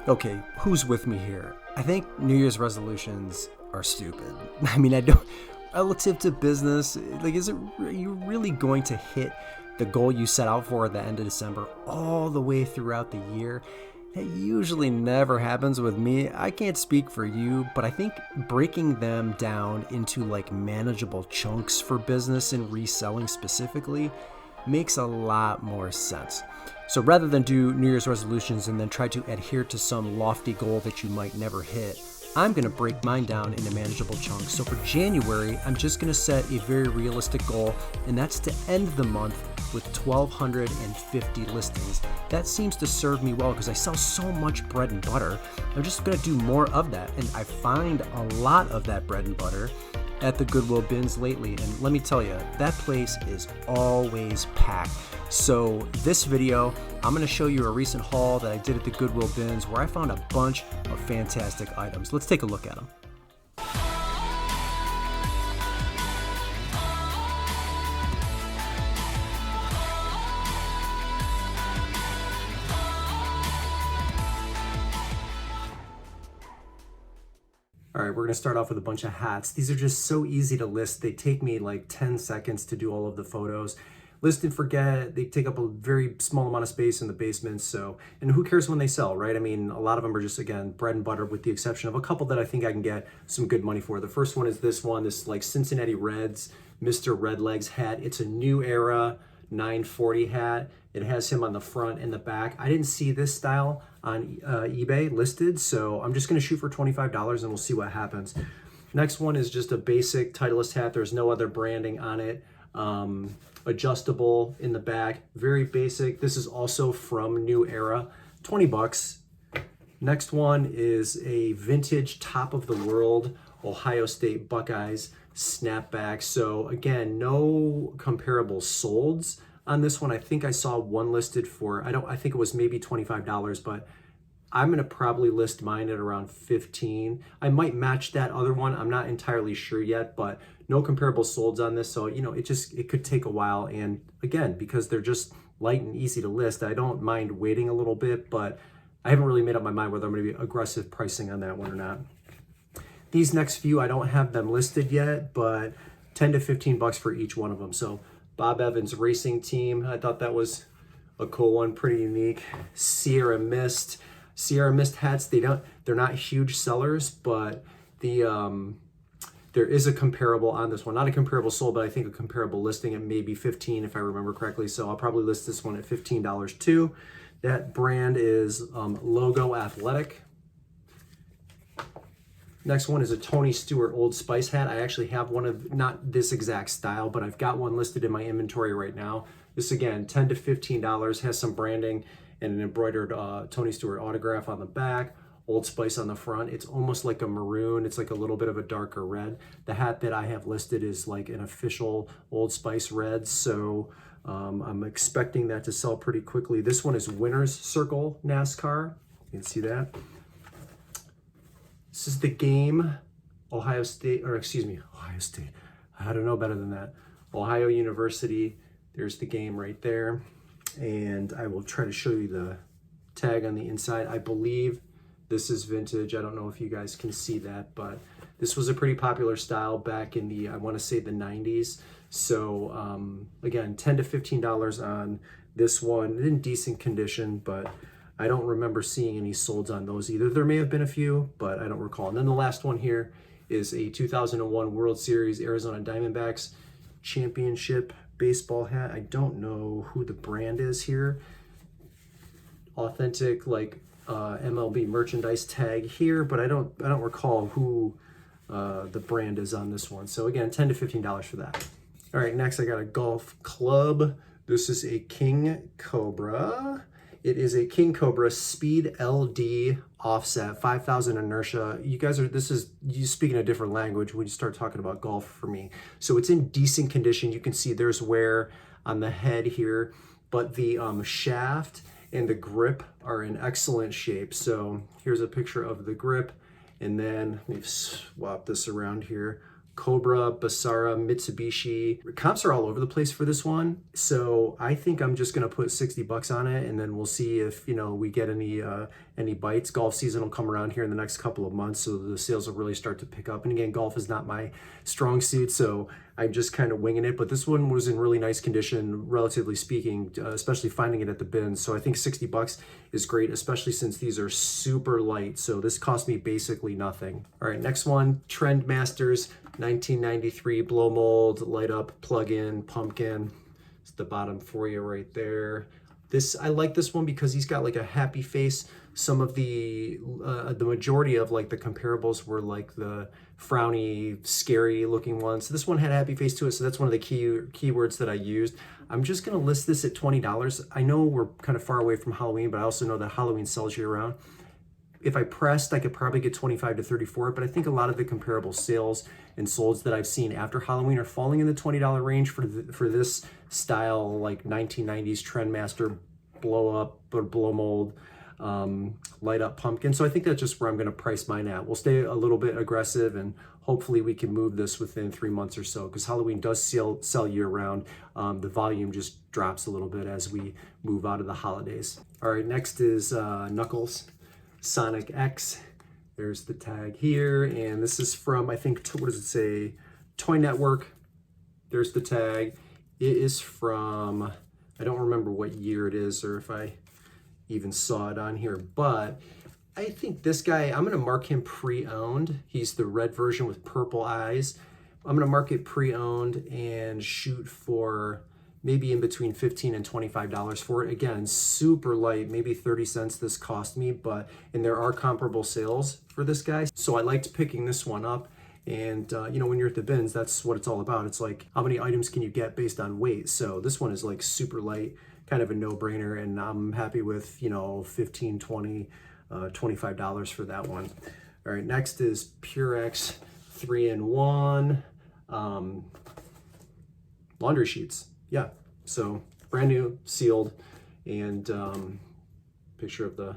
Okay, who's with me here? I think New Year's resolutions are stupid. I mean, I don't. Relative to business, like, are you really going to hit the goal you set out for at the end of December all the way throughout the year? That usually never happens with me. I can't speak for you, but I think breaking them down into like manageable chunks for business and reselling specifically makes a lot more sense. So rather than do New Year's resolutions and then try to adhere to some lofty goal that you might never hit, I'm going to break mine down into manageable chunks. So for January, I'm just going to set a very realistic goal, and that's to end the month with 1,250 listings. That seems to serve me well because I sell so much bread and butter. I'm just going to do more of that, and I find a lot of that bread and butter at the Goodwill bins lately, and let me tell you, that place is always packed. So this video, I'm going to show you a recent haul that I did at the Goodwill bins where I found a bunch of fantastic items. Let's take a look at them. All right, we're gonna start off with a bunch of hats. These are just so easy to list. They take me like 10 seconds to do all of the photos. List and forget, they take up a very small amount of space in the basement, so, and who cares when they sell, right? I mean, a lot of them are just, again, bread and butter with the exception of a couple that I think I can get some good money for. The first one is this one, this like Cincinnati Reds Mr. Redlegs hat. It's a new era 940 hat. It has him on the front and the back. I didn't see this style on eBay listed, so I'm just gonna shoot for $25 and we'll see what happens. Next one is just a basic Titleist hat. There's no other branding on it. Adjustable in the back, very basic. This is also from New Era, 20 bucks. Next one is a vintage top of the world Ohio State Buckeyes snapback. So again, no comparable solds on this one. I think I saw one listed for, I think it was maybe $25, but I'm gonna probably list mine at around 15. I might match that other one. I'm not entirely sure yet, but no comparable solds on this. So, you know, it could take a while. And again, because they're just light and easy to list, I don't mind waiting a little bit, but I haven't really made up my mind whether I'm gonna be aggressive pricing on that one or not. These next few, I don't have them listed yet, but 10 to 15 bucks for each one of them. So Bob Evans Racing Team, I thought that was a cool one, pretty unique. Sierra Mist hats, they're not huge sellers, but there is a comparable on this one. Not a comparable sold, but I think a comparable listing at maybe 15 if I remember correctly. So I'll probably list this one at $15 too. That brand is Logo Athletic. Next one is a Tony Stewart Old Spice hat. I actually have one of, not this exact style, but I've got one listed in my inventory right now. This again, $10 to $15, has some branding and an embroidered Tony Stewart autograph on the back, Old Spice on the front. It's almost like a maroon. It's like a little bit of a darker red. The hat that I have listed is like an official Old Spice red, so I'm expecting that to sell pretty quickly. This one is Winner's Circle NASCAR. You can see that. This is the game, Ohio State. I don't know better than that. Ohio University. There's the game right there. And I will try to show you the tag on the inside. I believe this is vintage. I don't know if you guys can see that, but this was a pretty popular style back in the, I want to say the 90s. So again, $10 to $15 on this one. In decent condition, but I don't remember seeing any solds on those either. There may have been a few, but I don't recall. And then the last one here is a 2001 World Series Arizona Diamondbacks championship baseball hat. I don't know who the brand is here. Authentic like MLB merchandise tag here, but I don't recall who the brand is on this one. So again, $10 to $15 for that. All right, next I got a golf club. This is a King Cobra. It is a King Cobra Speed LD offset, 5,000 inertia. You guys are, you speaking a different language when you start talking about golf for me. So it's in decent condition. You can see there's wear on the head here, but the shaft and the grip are in excellent shape. So here's a picture of the grip. And then we've swapped this around here. Cobra, Basara, Mitsubishi. Comps are all over the place for this one. So I think I'm just gonna put 60 bucks on it, and then we'll see if, you know, we get any bites. Golf season will come around here in the next couple of months, so the sales will really start to pick up. And again, golf is not my strong suit, so I'm just kind of winging it. But this one was in really nice condition, relatively speaking, especially finding it at the bins. So I think 60 bucks is great, especially since these are super light. So this cost me basically nothing. All right, next one, Trendmasters 1993 blow mold, light up, plug-in, pumpkin. It's the bottom for you right there. This, I like this one because he's got like a happy face. Some of the majority of like the comparables were like the frowny, scary looking ones. So this one had a happy face to it. So that's one of the keywords that I used. I'm just gonna list this at $20. I know we're kind of far away from Halloween, but I also know that Halloween sells year round. If I pressed, I could probably get 25 to 34, but I think a lot of the comparable sales and solds that I've seen after Halloween are falling in the $20 range for this style, like 1990s Trendmaster blow up or blow mold, light up pumpkin. So I think that's just where I'm going to price mine at. We'll stay a little bit aggressive, and hopefully we can move this within 3 months or so, because Halloween does sell year round. The volume just drops a little bit as we move out of the holidays. All right, next is Knuckles Sonic X. There's the tag here, and this is from, I think, what does it say? Toy Network. There's the tag. It is from, I don't remember what year it is or if I even saw it on here, but I think this guy, I'm gonna mark him pre-owned. He's the red version with purple eyes. I'm gonna mark it pre-owned and shoot for maybe in between $15 and $25 for it. Again, super light, maybe 30 cents this cost me, and there are comparable sales for this guy. So I liked picking this one up. And you know, when you're at the bins, that's what it's all about. It's like, how many items can you get based on weight? So this one is like super light, kind of a no-brainer, and I'm happy with, you know, $15, $20, $25 for that one. All right, next is Purex 3-in-1 laundry sheets. Yeah, so brand new, sealed, and picture of the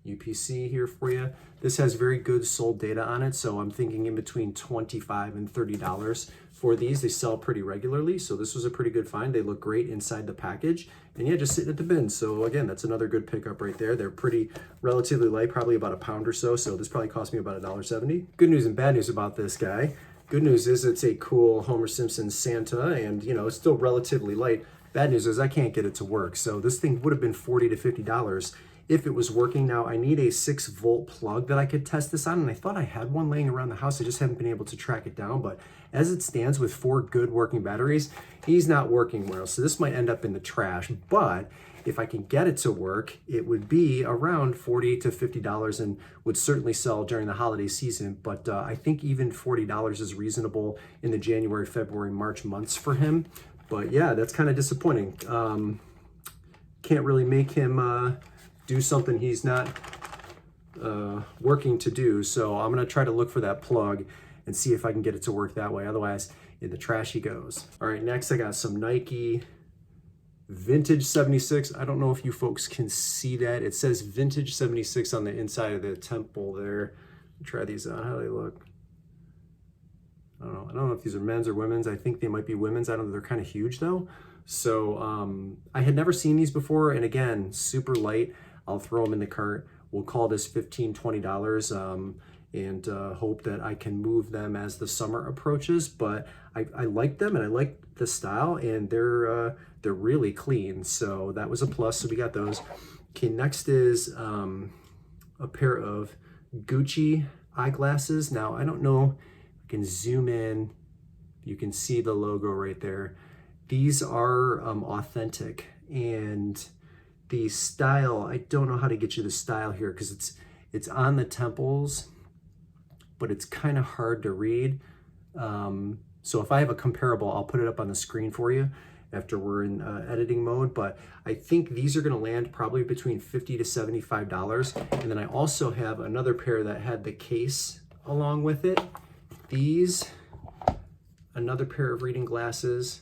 UPC here for you. This has very good sold data on it, so I'm thinking in between $25 and $30 for these. They sell pretty regularly, so this was a pretty good find. They look great inside the package, and yeah, just sitting at the bin. So again, that's another good pickup right there. They're pretty relatively light, probably about a pound or so, so this probably cost me about $1.70. Good news and bad news about this guy. Good news is it's a cool Homer Simpson Santa, and you know, it's still relatively light. Bad news is I can't get it to work. So this thing would have been $40 to $50 if it was working. Now I need a 6-volt plug that I could test this on, and I thought I had one laying around the house. I just haven't been able to track it down, but as it stands with 4 good working batteries, he's not working well. So this might end up in the trash, but if I can get it to work, it would be around $40 to $50 and would certainly sell during the holiday season. But I think even $40 is reasonable in the January, February, March months for him. But yeah, that's kind of disappointing. Can't really make him do something he's not working to do. So I'm gonna try to look for that plug and see if I can get it to work that way. Otherwise, in the trash he goes. All right, next I got some Nike Vintage 76. I don't know if you folks can see that. It says Vintage 76 on the inside of the temple there. Try these on. How do they look? I don't know if these are men's or women's. I think they might be women's. I don't know. They're kind of huge though. So I had never seen these before. And again, super light. I'll throw them in the cart. We'll call this $15, $20 and hope that I can move them as the summer approaches. But I like them and I like the style, and they're really clean. So that was a plus. So we got those. Okay, next is a pair of Gucci eyeglasses. Now I don't know. I can zoom in. You can see the logo right there. These are authentic, and the style, I don't know how to get you the style here because it's on the temples, but it's kind of hard to read. So if I have a comparable, I'll put it up on the screen for you after we're in editing mode. But I think these are going to land probably between $50 to $75. And then I also have another pair that had the case along with it. These, another pair of reading glasses,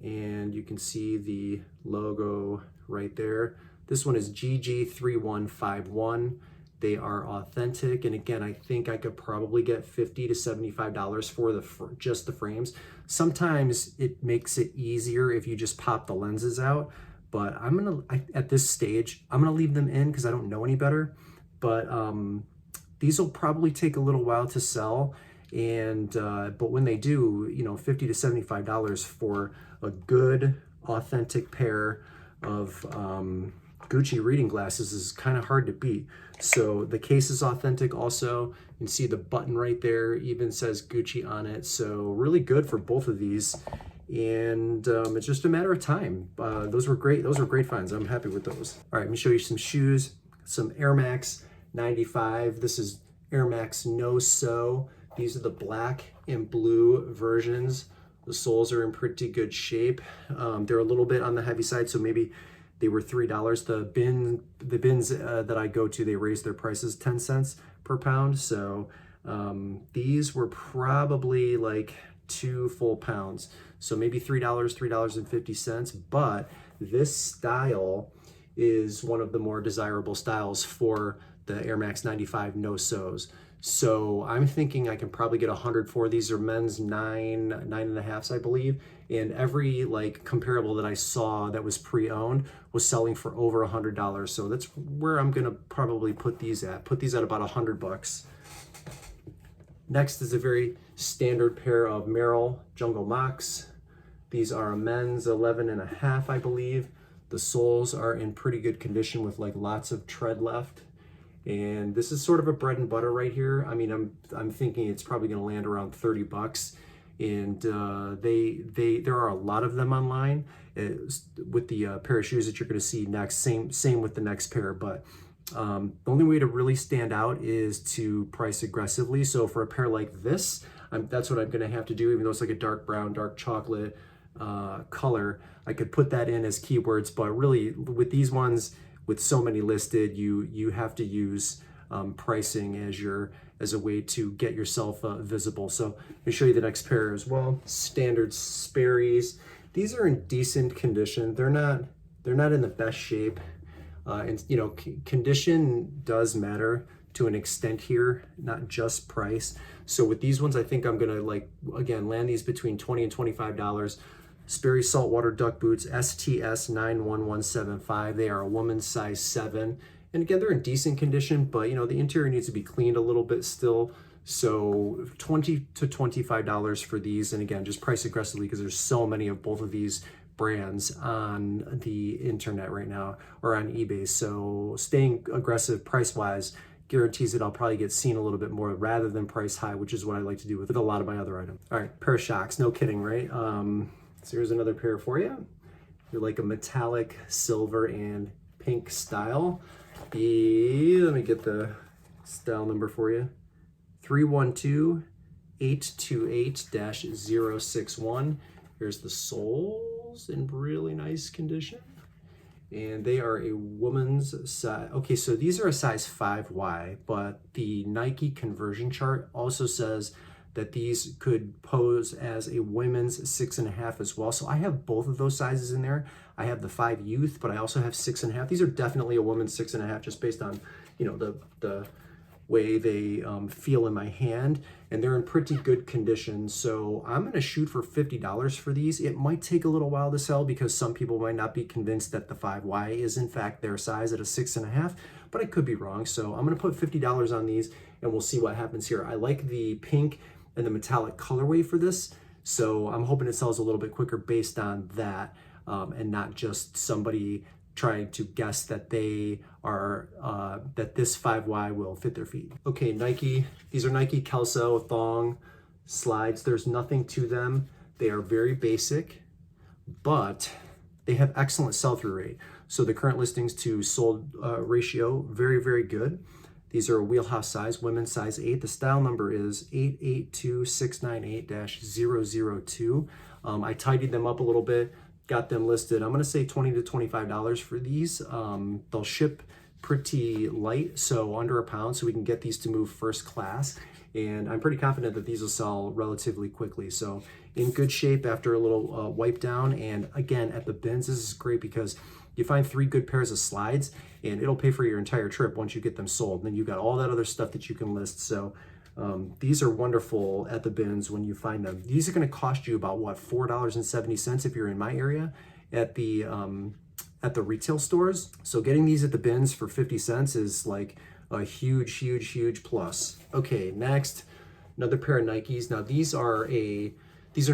and you can see the logo right there. This one is GG3151. They are authentic, and again, I think I could probably get $50 to $75 for just the frames. Sometimes it makes it easier if you just pop the lenses out, but at this stage, I'm gonna leave them in because I don't know any better. But these will probably take a little while to sell, and but when they do, you know, $50 to $75 for a good, authentic pair of Gucci reading glasses is kind of hard to beat. So the case is authentic also. You can see the button right there even says Gucci on it. So really good for both of these. And it's just a matter of time. Those were great. Those were great finds. I'm happy with those. All right, let me show you some shoes. Some Air Max 95. This is Air Max No So. These are the black and blue versions. The soles are in pretty good shape. They're a little bit on the heavy side, so maybe they were $3. The bins that I go to, they raised their prices 10 cents per pound. So these were probably like 2 full pounds. So maybe $3, $3.50. But this style is one of the more desirable styles for the Air Max 95 No So's. So I'm thinking I can probably get 100 for these. Are men's 9.5s, I believe. And every like comparable that I saw that was pre-owned was selling for over $100. So that's where I'm gonna probably put these at. Put these at about $100. Next is a very standard pair of Merrell Jungle Mocks. These are a men's 11.5, I believe. The soles are in pretty good condition with like lots of tread left. And this is sort of a bread and butter right here. I mean, I'm thinking it's probably gonna land around $30. And there are a lot of them online. With the pair of shoes that you're gonna see next, same with the next pair, but the only way to really stand out is to price aggressively. So for a pair like this, that's what I'm gonna have to do, even though it's like a dark brown, dark chocolate color. I could put that in as keywords, but really with these ones, with so many listed, you have to use pricing as a way to get yourself visible. So let me show you the next pair as well. Standard Sperry's. These are in decent condition. They're not in the best shape. And you know, condition does matter to an extent here, not just price. So with these ones, I think I'm gonna again land these between $20 and $25. Sperry Saltwater Duck Boots, STS 91175. They are a woman's size 7. And again, they're in decent condition, but you know, the interior needs to be cleaned a little bit still. So $20 to $25 for these. And again, just price aggressively because there's so many of both of these brands on the internet right now or on eBay. So staying aggressive price-wise guarantees that I'll probably get seen a little bit more rather than price high, which is what I like to do with a lot of my other items. All right, pair of Shocks, no kidding, right? So here's another pair for you. You're like a metallic silver and pink style. Let me get the style number for you. 312828-061. Here's the soles in really nice condition. And they are a woman's size. Okay, so these are a size 5Y, but the Nike conversion chart also says that these could pose as a women's 6.5 as well. So I have both of those sizes in there. I have the 5 youth, but I also have 6.5. These are definitely a woman's 6.5, just based on, you know, the way they feel in my hand, and they're in pretty good condition. So I'm gonna shoot for $50 for these. It might take a little while to sell because some people might not be convinced that the 5Y is in fact their size at a 6.5, but I could be wrong. So I'm gonna put $50 on these and we'll see what happens here. I like the pink and the metallic colorway for this, so I'm hoping it sells a little bit quicker based on that, and not just somebody trying to guess that they are that this 5Y will fit their feet. Okay, Nike. These are Nike Kelso thong slides. There's nothing to them. They are very basic, but they have excellent sell-through rate. So the current listings to sold ratio, very, very good. These are a wheelhouse size, women's size 8. The style number is 882698-002. I tidied them up a little bit, got them listed. I'm gonna say $20 to $25 for these. They'll ship pretty light, so under a pound, so we can get these to move first class. And I'm pretty confident that these will sell relatively quickly. So in good shape after a little wipe down. And again, at the bins, this is great because You find 3 good pairs of slides and it'll pay for your entire trip once you get them sold. And then you've got all that other stuff that you can list. So these are wonderful at the bins when you find them. These are going to cost you about what, $4.70 if you're in my area at the retail stores. So getting these at the bins for 50 cents is like a huge, huge, huge plus. Okay, next, another pair of Nikes. Now these are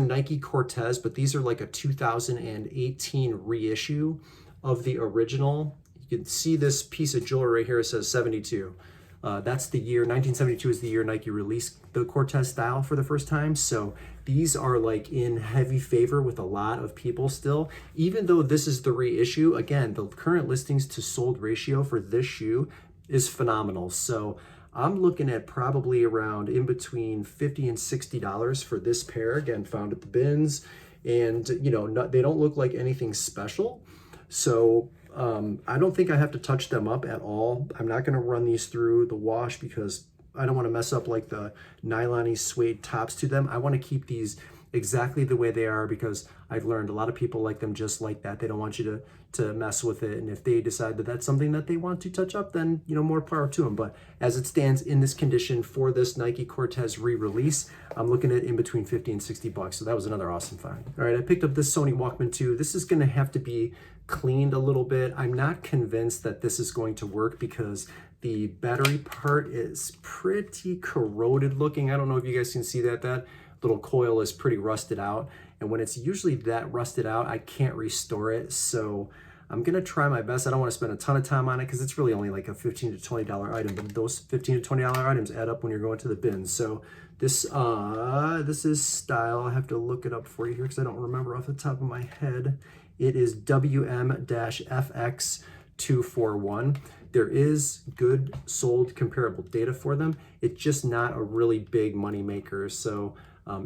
Nike Cortez, but these are like a 2018 reissue of the original. You can see this piece of jewelry right here. It says 72. That's the year, 1972 is the year Nike released the Cortez style for the first time. So these are like in heavy favor with a lot of people still. Even though this is the reissue, again, the current listings to sold ratio for this shoe is phenomenal. So I'm looking at probably around in between $50 and $60 for this pair, again, found at the bins. And, you know, they don't look like anything special. So I don't think I have to touch them up at all. I'm not going to run these through the wash because I don't want to mess up like the nylon-y suede tops to them. I want to keep these exactly the way they are because I've learned a lot of people like them just like that. They don't want you to mess with it. And if they decide that that's something that they want to touch up, then, you know, more power to them. But as it stands in this condition for this Nike Cortez re-release, I'm looking at in between 50 and 60 bucks. So that was another awesome find. All right, I picked up this Sony Walkman 2. This is going to have to be cleaned a little bit. I'm not convinced that this is going to work because the battery part is pretty corroded looking. I don't know if you guys can see that. That little coil is pretty rusted out. And when it's usually that rusted out, I can't restore it. So I'm gonna try my best. I don't wanna spend a ton of time on it because it's really only like a $15 to $20 item, but those $15 to $20 items add up when you're going to the bin. So this is style. I have to look it up for you here because I don't remember off the top of my head. It is WM-FX241. There is good sold comparable data for them. It's just not a really big money maker. So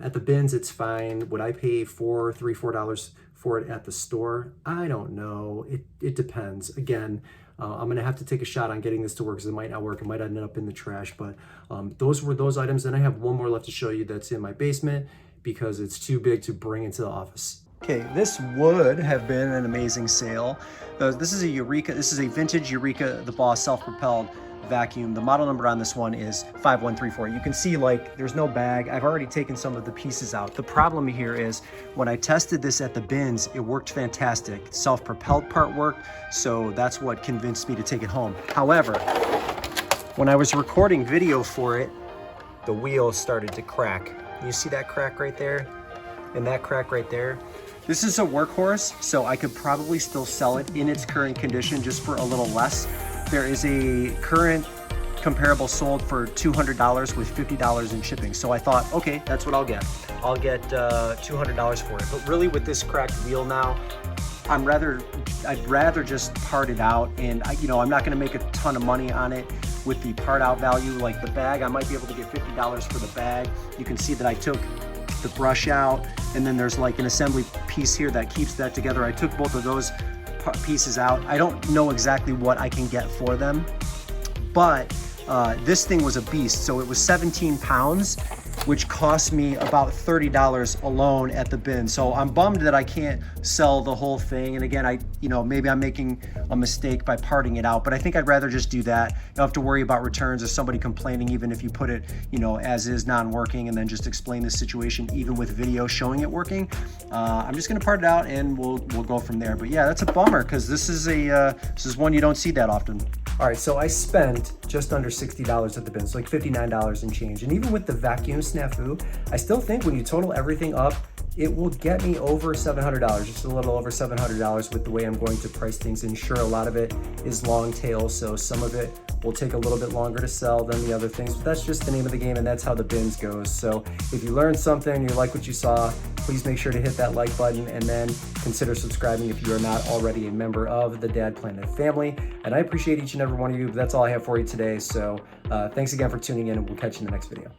at the bins, it's fine. Would I pay $4 for it at the store? I don't know. It depends. Again, I'm gonna have to take a shot on getting this to work because it might not work. It might end up in the trash, but those were those items. And I have one more left to show you that's in my basement because it's too big to bring into the office. Okay, this would have been an amazing sale. This is a Eureka, this is a vintage Eureka The Boss self-propelled vacuum. The model number on this one is 5134. You can see like there's no bag. I've already taken some of the pieces out. The problem here is when I tested this at the bins, it worked fantastic. Self-propelled part worked, so that's what convinced me to take it home. However, when I was recording video for it, the wheel started to crack. You see that crack right there? And that crack right there? This is a workhorse, so I could probably still sell it in its current condition just for a little less. There is a current comparable sold for $200 with $50 in shipping. So I thought, okay, that's what I'll get. I'll get $200 for it. But really with this cracked wheel now, I'd rather just part it out. And I'm not gonna make a ton of money on it with the part out value. Like the bag, I might be able to get $50 for the bag. You can see that I took the brush out, and then there's like an assembly piece here that keeps that together. I took both of those pieces out. I don't know exactly what I can get for them, but this thing was a beast. So it was 17 pounds, which cost me about $30 alone at the bin. So I'm bummed that I can't sell the whole thing. And again, maybe I'm making a mistake by parting it out, but I think I'd rather just do that. You don't have to worry about returns or somebody complaining, even if you put it, as is non-working, and then just explain the situation, even with video showing it working. I'm just gonna part it out and we'll go from there. But yeah, that's a bummer because this is one you don't see that often. All right, so I spent just under $60 at the bin, so like $59 and change. And even with the vacuum snafu, I still think when you total everything up, it will get me over $700, just a little over $700 with the way I'm going to price things. And sure, a lot of it is long tail, so some of it will take a little bit longer to sell than the other things, but that's just the name of the game, and that's how the bins goes. So if you learned something, you like what you saw, please make sure to hit that like button and then consider subscribing if you are not already a member of the Dad Planet family. And I appreciate each and every one of you, but that's all I have for you today. So thanks again for tuning in, and we'll catch you in the next video.